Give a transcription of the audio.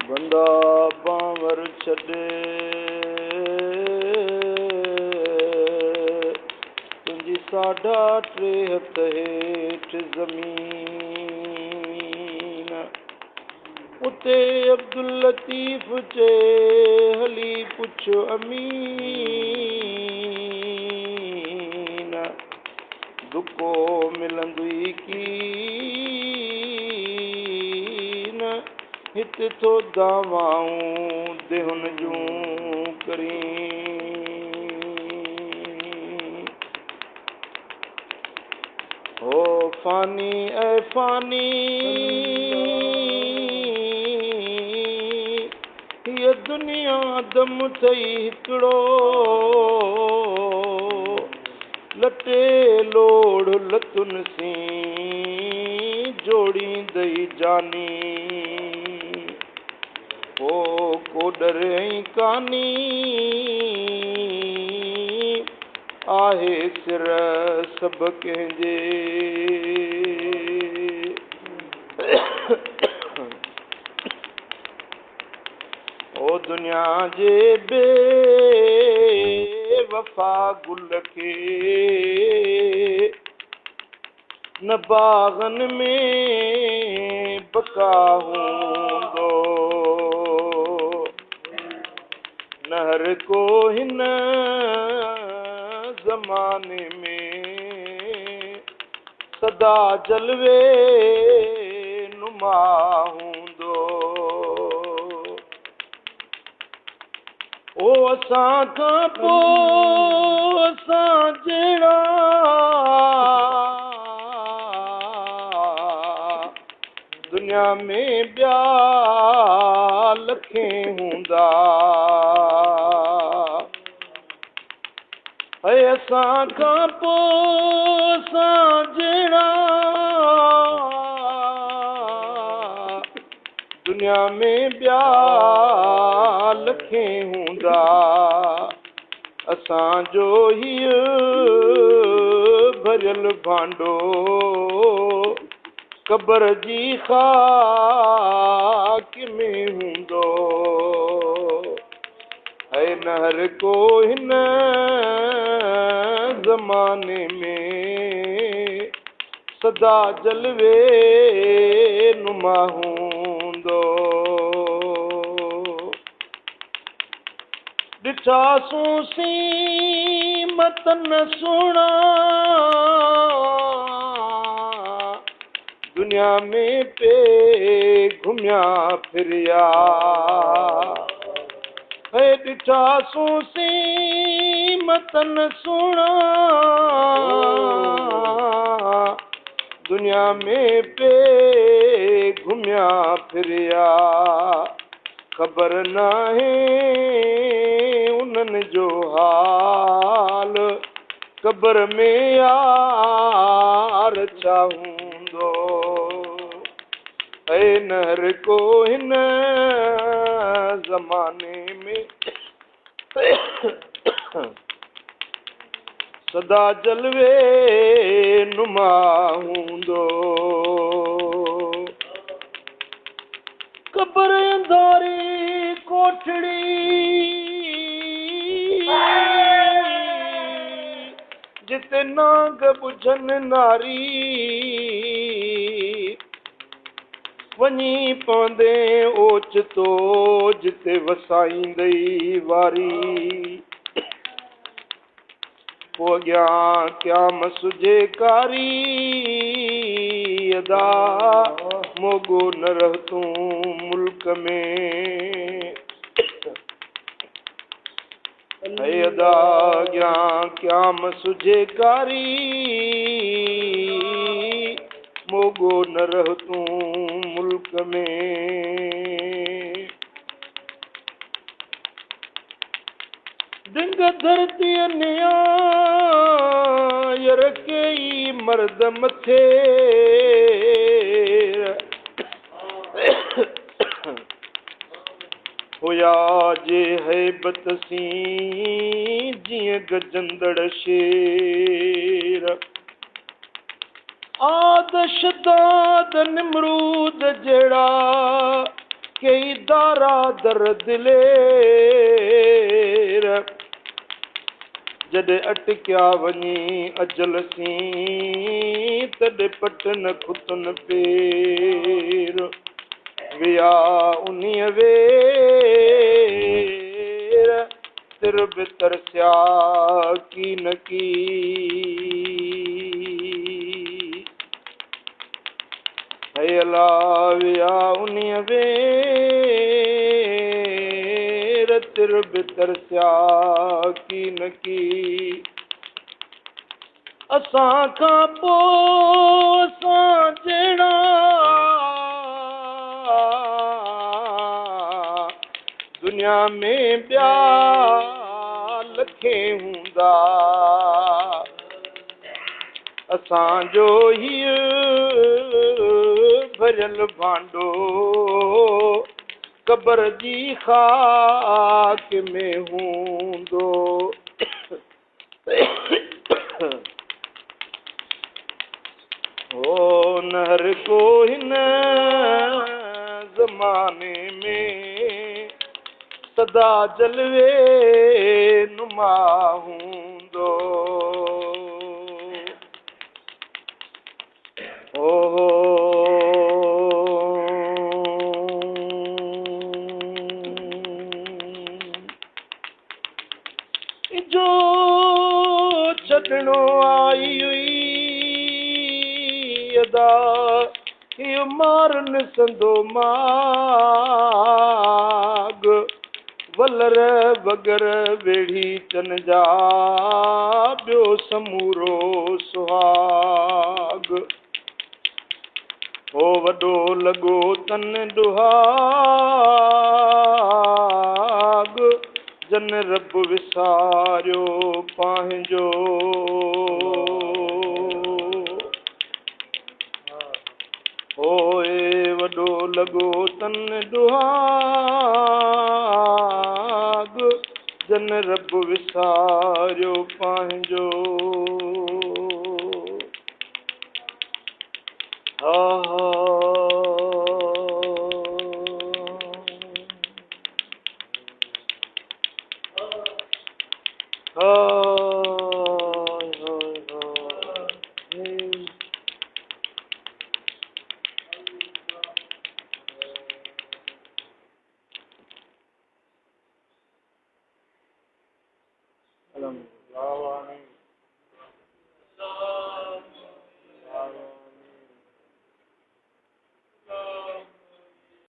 बंदा बांवर छॾे तुंहिंजी साढा टे हथ हेठि ज़मीन उते अब्दुल लतीफ़ चए हली पुछ अमीन दुको मिलंदुई कीन हिते थो दावाऊं देहुन जूं करीं हो फानी ऐ फानी हीअ दुनिया दम थई हिकिड़ो लटे लोड़ लतुन सी जोड़ींदई जानी ओ को डरे कानी आहे सिर सभ कंहिंजे ओ दुनिया जे बे वफा गुल खे न बागन में बका हूंदो न हर को हिन ज़माने में सदा जलवे नुमा हूंदो ओ असां खां पोइ असां जहिड़ा दुनिया में ॿिया लखे हूंदा ऐं असां खां पोइ असां जहिड़ा दुनिया में ॿिया लखे हूंदा असांजो हीअ भरियल भांडो क़बर जी ख़ाक में हूंदो है न हर को हिन ज़माने में सदा जलवे नुमा हूंदो ॾिठासूं सीमतन सुहिणा दुनिया में पे घुमिया फिरिया है ॾिठासूं सीमतन सुहिणा दुनिया में पे घुमिया फिरिया ख़बर नाहे उन्हनि जो हाल क़बर में यार छा हूंदो है न हर को हिन ज़माने में सदा जलवे नुमा हूंदो क़बर अंधारी कोठड़ी जिते नाग बुझन नारी वञी पवंदे ओचितो जिते वसाईंदई वारी पोइ अॻियां क़याम सुझे कारी अदा मोगो न रहतूं मुल्क में है अदा अॻियां क़याम सुझे कारी मोगो न रहतूं मुल्क में डिंग धरतीअ न्याय रखई मर्द मथे हुया जे हैबत सी जीअं गजंदड़ शेर आद शदाद निमरूद जहिड़ा कई दारा दर्द लेर जॾहिं अटकिया वञी अजल सी तॾहिं पट न खुतन पेर विया उन्हीअ वेर तिर बि तरसिया की न की अला विया उन्हीअ वेर तिर बि तरसिया की न की असां खां पोइ असां जहिड़ा दुनिया में ॿिया लखे हूंदा असांजो हीउ भरियल भांडो क़बर जी खाक में हूंदो ओ न हर को हिन ज़माने में सदा जलवे नुमा हूंदो ओ जो छॾणो आई हुई अदा इहो मारन संदो माग वलर बगर वेड़ी चन जा ॿियो समूरो सुहाग हो वॾो लॻो तन दुहाग जन रब विसारियो पंहिंजो होए वॾो लॻो तन दुहाग जन रब विसारियो पंहिंजो हा हा